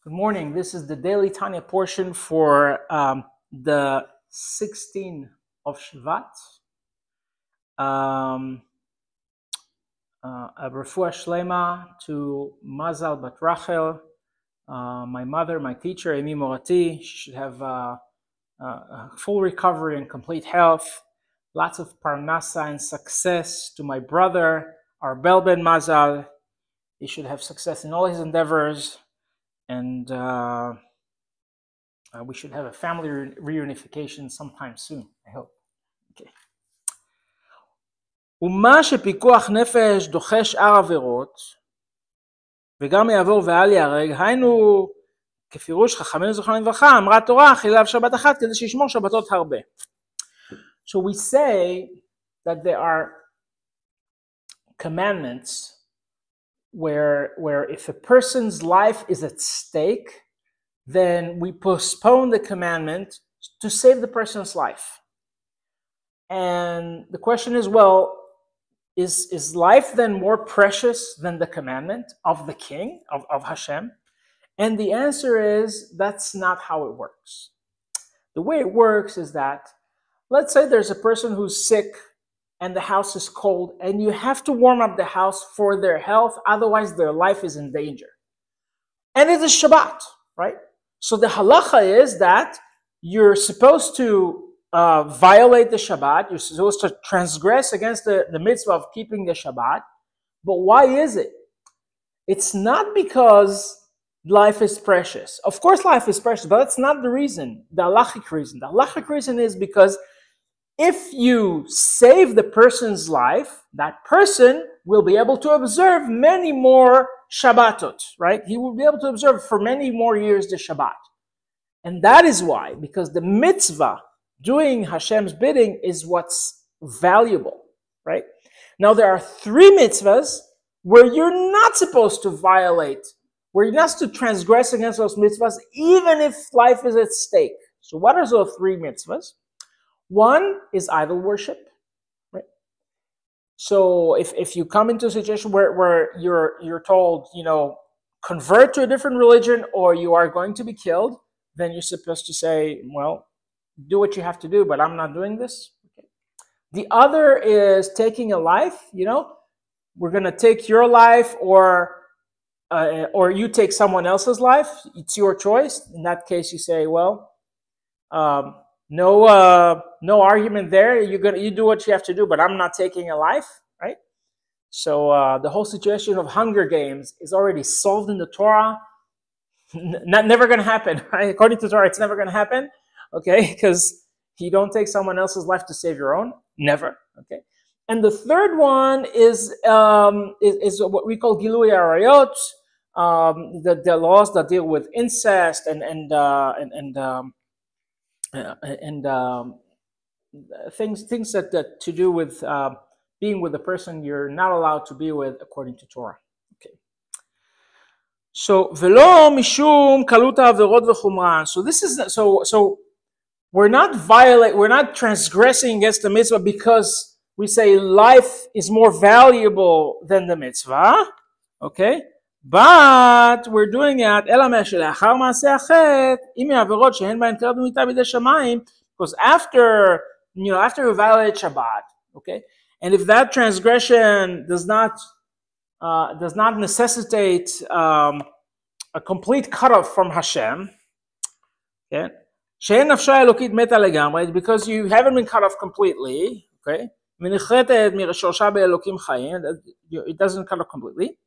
Good morning. This is the daily Tanya portion for the 16th of Shevat. A refuah shlema to Mazal bat Rachel, my mother, my teacher, Emi Morati. She should have a full recovery and complete health. Lots of parnasa and success to my brother, our Bel Ben Mazal. He should have success in all his endeavors. And we should have a family reunification sometime soon, I hope. Okay. ומה שפיקוח נפש דוחה שאר עבירות, וגם יעבור ואל ייהרג, היינו כפירוש חכמינו זיכרונם לברכה, אמרה תורה, חילב שבת אחת כדי שישמור שבתות הרבה. So we say that there are commandments where if a person's life is at stake, then we postpone the commandment to save the person's life. And the question is, well, is life then more precious than the commandment of the king, of Hashem? And the answer is, that's not how it works. The way it works is that, let's say there's a person who's sick and the house is cold, and you have to warm up the house for their health, otherwise their life is in danger. And it is Shabbat, right? So the halacha is that you're supposed to violate the Shabbat, you're supposed to transgress against the mitzvah of keeping the Shabbat. But why is it? It's not because life is precious. Of course life is precious, but that's not the reason, the halachic reason. The halachic reason is because if you save the person's life, that person will be able to observe many more Shabatot, right? He will be able to observe for many more years the Shabbat. And that is why, because the mitzvah, doing Hashem's bidding, is what's valuable, right? Now there are three mitzvahs where you're not supposed to violate, where you're not supposed to transgress against those mitzvahs, even if life is at stake. So what are those three mitzvahs? One is idol worship, right? So if you come into a situation where you're told, convert to a different religion or you are going to be killed, then you're supposed to say, well, do what you have to do, but I'm not doing this. Okay. The other is taking a life, we're going to take your life or you take someone else's life. It's your choice. In that case, you say, well, no argument there. You do what you have to do, but I'm not taking a life, right? So the whole situation of Hunger Games is already solved in the Torah. Never going to happen, right? According to the Torah, it's never going to happen, okay? Because you don't take someone else's life to save your own. Never, okay? And the third one is what we call Gilui Arayot, the laws that deal with incest and things that to do with being with a person you're not allowed to be with according to Torah. Okay. So velo mishum kalut ha'averot v'chumran. So this is so we're not transgressing against the mitzvah because we say life is more valuable than the mitzvah. Okay. But we're doing it because after you violate Shabbat, okay, and if that transgression does not necessitate a complete cutoff from Hashem, okay, because you haven't been cut off completely, okay, it doesn't cut off completely.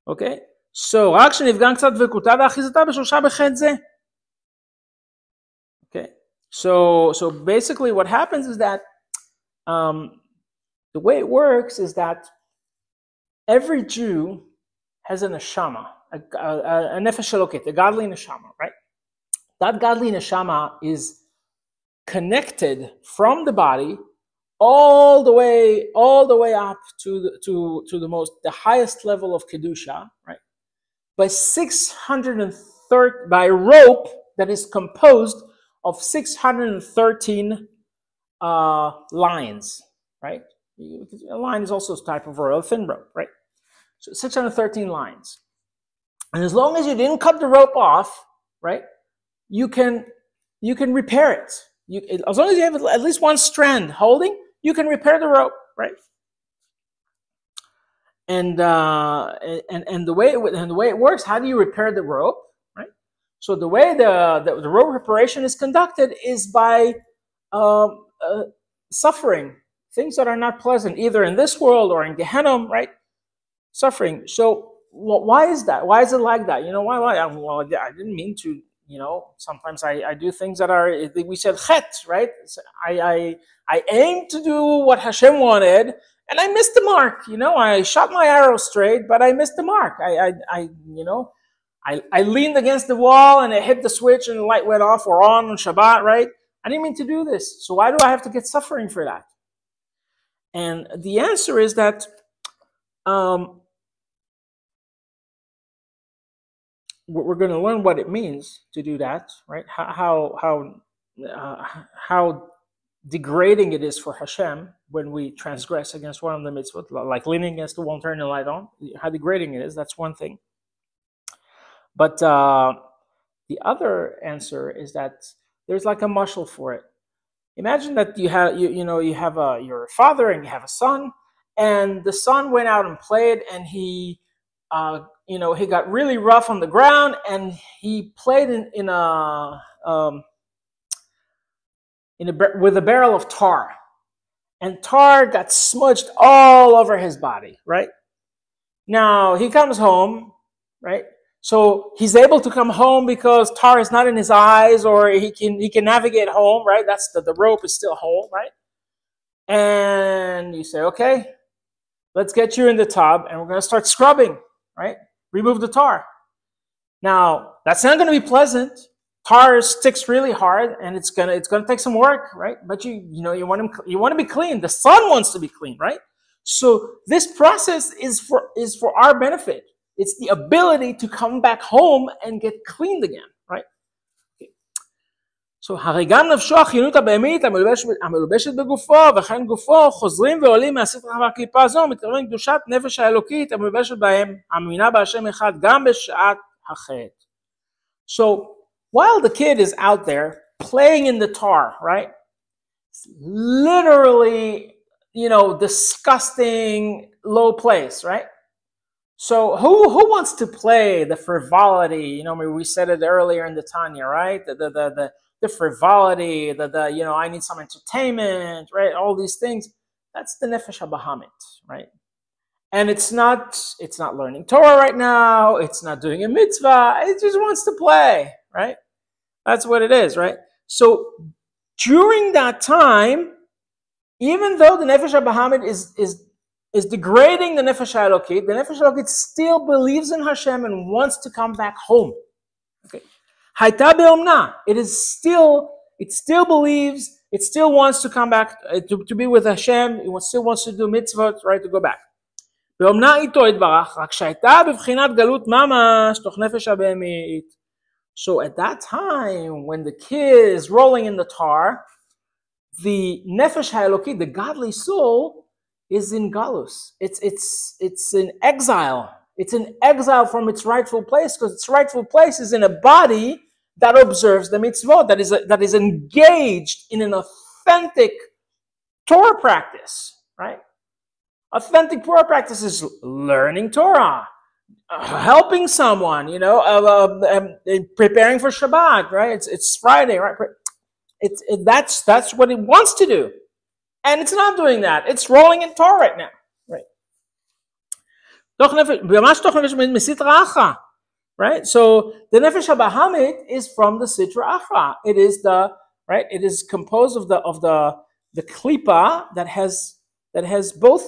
Okay, so רק שנפגע קצת וקוטה ואחיזתה בשורשה בחטא זה. Okay, so basically what happens is that the way it works is that every Jew has a neshama, a nefesh elokit, a godly neshama, right? That godly neshama is connected from the body all the way up to the highest level of kedusha, right? By a rope that is composed of 613 lines, right? A line is also a type of rope, a thin rope, right? So 613 lines. And as long as you didn't cut the rope off, right, you can repair it. As long as you have at least one strand holding, you can repair the rope, right? And the way it works, how do you repair the rope, right? So the way the rope reparation is conducted is by suffering, things that are not pleasant, either in this world or in Gehenna, right? Suffering. So why is that? Why is it like that? Why? Well, I didn't mean to. Sometimes I do things that are, we said chet, right? I aim to do what Hashem wanted, and I missed the mark. I shot my arrow straight, but I missed the mark. I leaned against the wall and it hit the switch and the light went off or on Shabbat, right? I didn't mean to do this. So why do I have to get suffering for that? And the answer is that we're going to learn what it means to do that, right? How degrading it is for Hashem when we transgress against one of the mitzvot, like leaning against the wall and turning the light on. How degrading it is, that's one thing. But the other answer is that there's like a mushal for it. Imagine that you have your father and you have a son, and the son went out and played, and he got really rough on the ground, and he played with a barrel of tar, and tar got smudged all over his body, right? Now he comes home, right? So he's able to come home because tar is not in his eyes, or he can navigate home, right? That's the rope is still whole, right? And you say, okay, let's get you in the tub, and we're going to start scrubbing, right? Remove the tar. Now that's not going to be pleasant. Tar sticks really hard, and it's gonna take some work, right? But you want to be clean. The son wants to be clean, right? So this process is for our benefit. It's the ability to come back home and get cleaned again, right? Okay. So, הריגם נפשו החינות הבהמית המלובשת בגופו, וכן גופו חוזרים ועולים מהספר והקליפה זו, מתקרבים קדושת נפש האלוקית המלובשת בהם, המאמינה בהשם אחד, גם בשעת החטא. So, while the kid is out there playing in the tar, right? It's literally, disgusting low place, right? So who wants to play the frivolity? We said it earlier in the Tanya, right? The frivolity, I need some entertainment, right? All these things. That's the nefesh habahamit, right? And it's not learning Torah right now. It's not doing a mitzvah. It just wants to play, right? That's what it is, right? So during that time, even though the nefesh habahamit is degrading the nefesh halokit still believes in Hashem and wants to come back home. Okay. Hayta be'omna. It still believes, it still wants to come back to be with Hashem. It still wants to do mitzvot, right, to go back. be'omna ito itbarach, רק שהייתה בבחינת גלות ממש תוך נפש הבהמית. So at that time, when the kid is rolling in the tar, the nefesh halokit, the godly soul, is in galus. It's in exile. It's in exile from its rightful place, because its rightful place is in a body that observes the mitzvot, that is engaged in an authentic Torah practice, right? Authentic Torah practice is learning Torah, helping someone, preparing for Shabbat, right? It's Friday, right? That's what it wants to do. And it's not doing that. It's rolling in tar right now. Right? Right? So the nefesh habahamit is from the sitra achra. It is composed of the klipa that has both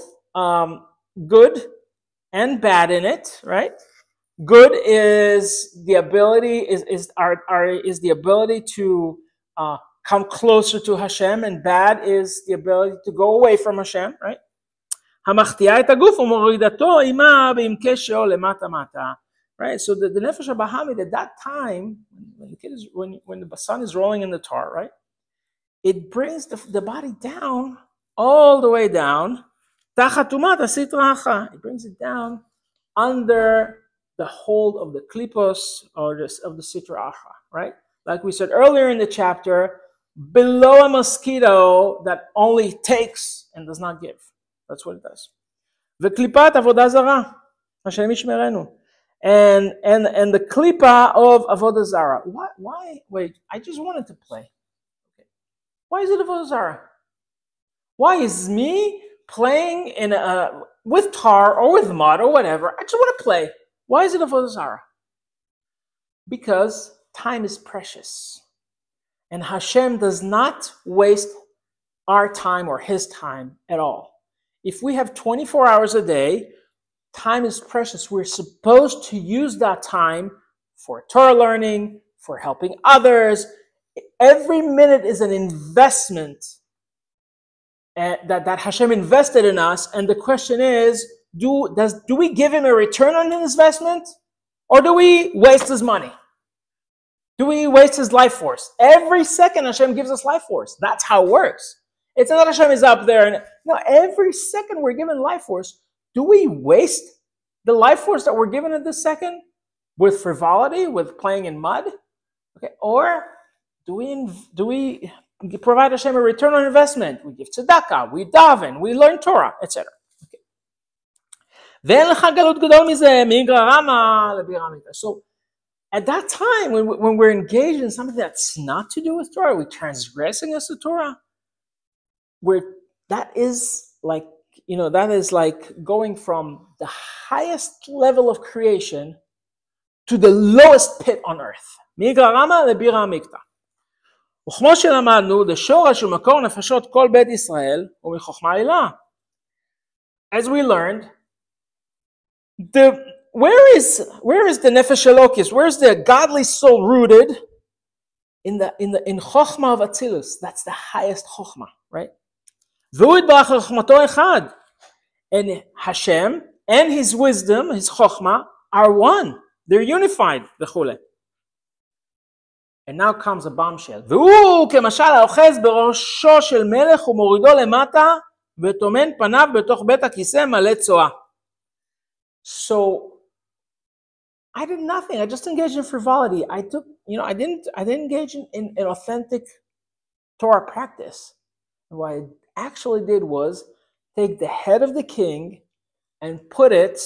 good and bad in it, right? Good is the ability the ability to come closer to Hashem, and bad is the ability to go away from Hashem, right? Right? So the nefesh habahamit at that time, when the son is rolling in the tar, right? It brings the body down, all the way down. It brings it down under the hold of the klipos or of the sitra achra, right? Like we said earlier in the chapter, below a mosquito that only takes and does not give. That's what it does. V'klipat avodah zara, Hashem yishmerenu, and the klipa of avodah zara. Why? Wait, I just wanted to play. Why is it avodah zara? Why is me playing with tar or with mud or whatever? I just want to play. Why is it avodah zara? Because time is precious. And Hashem does not waste our time or his time at all. If we have 24 hours a day, time is precious. We're supposed to use that time for Torah learning, for helping others. Every minute is an investment that Hashem invested in us. And the question is, do we give him a return on his investment? Or do we waste his money? Do we waste his life force? Every second Hashem gives us life force. That's how it works. It's not that Hashem is up there. And no, every second we're given life force. Do we waste the life force that we're given at this second with frivolity, with playing in mud? Okay, or do we provide Hashem a return on investment? We give tzedakah, we daven, we learn Torah, etc. So at that time, when we're engaged in something that's not to do with Torah, we transgress against the Torah. That is like going from the highest level of creation to the lowest pit on earth. וכמו שלמדנו, לשורש ומקור נפשות כל בית ישראל הוא מחוכמה עילה. As we learned, where is the nefesh elokis? Where is the godly soul rooted? In chokhmah of Atzilus. That's the highest chokhmah, right? והוא יתברך לחוכמתו אחד. And Hashem and his wisdom, his chokhmah, are one. They're unified. וכו'. And now comes a bombshell. והוא כמשל האוחז בראשו של מלך ומורידו למטה וטומן פניו בתוך בית הכיסא מלא צואה. So I did nothing. I just engaged in frivolity. I didn't engage in authentic Torah practice. And what I actually did was take the head of the king and put it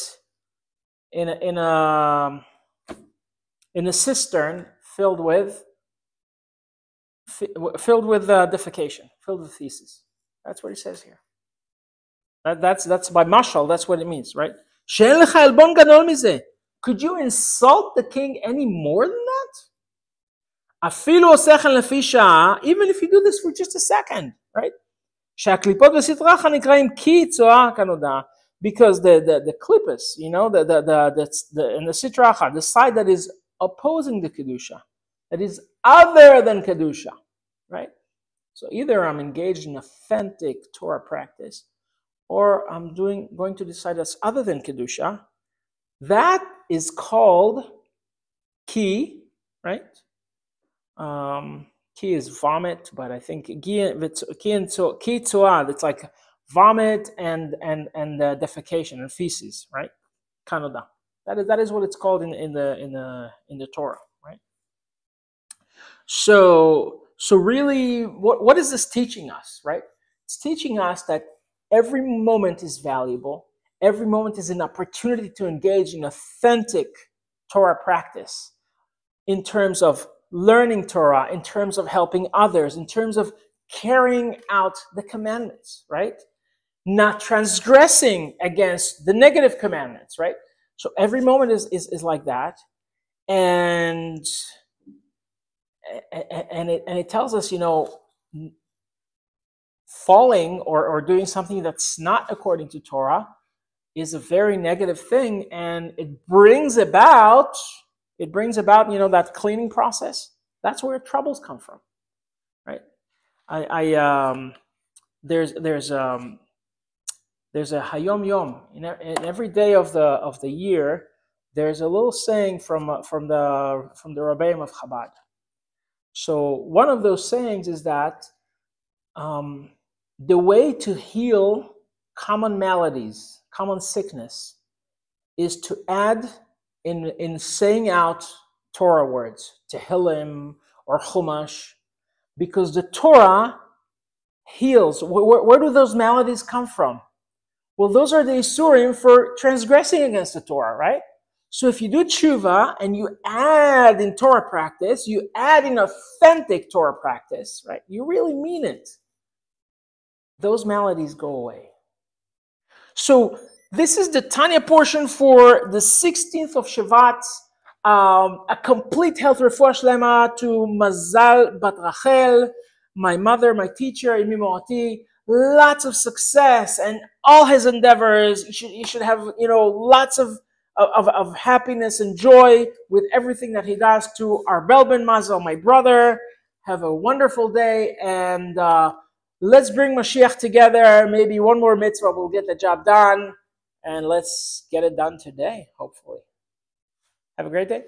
in a cistern filled with defecation, filled with feces. That's what he says here. That's by mashal. That's what it means, right? Could you insult the king any more than that? Even if you do this for just a second, right? Because the klippus, in the sitracha, the side that is opposing the kedusha, that is other than kedusha, right? So either I'm engaged in authentic Torah practice, or I'm going to decide that's other than kedusha. That is called ki, right? Ki is vomit, but I think ki and tzoah, it's like vomit and defecation and feces, right? Kanoda. That is what it's called in the Torah, right? So really, what is this teaching us, right? It's teaching us that every moment is valuable. Every moment is an opportunity to engage in authentic Torah practice in terms of learning Torah, in terms of helping others, in terms of carrying out the commandments, right? Not transgressing against the negative commandments, right? So every moment is like that. And it tells us, falling or doing something that's not according to Torah is a very negative thing, and it brings about that cleaning process. That's where troubles come from, right? There's a Hayom Yom in every day of the year. There's a little saying from the Rabbeim of Chabad. So one of those sayings is that the way to heal common maladies, common sickness, is to add in saying out Torah words, Tehillim or Chumash, because the Torah heals. Where do those maladies come from? Well, those are the Isurim for transgressing against the Torah, right? So if you do tshuva and you add in Torah practice, you add in authentic Torah practice, right? You really mean it. Those maladies go away. So this is the Tanya portion for the 16th of Shevat. A complete health refuah shlema to Mazal Bat Rachel, my mother, my teacher, Imi Morati. Lots of success and all his endeavors. You should have, lots of happiness and joy with everything that he does. To our Belben Mazal, my brother, have a wonderful day, and let's bring Mashiach together. Maybe one more mitzvah will get the job done, and let's get it done today, hopefully. Have a great day.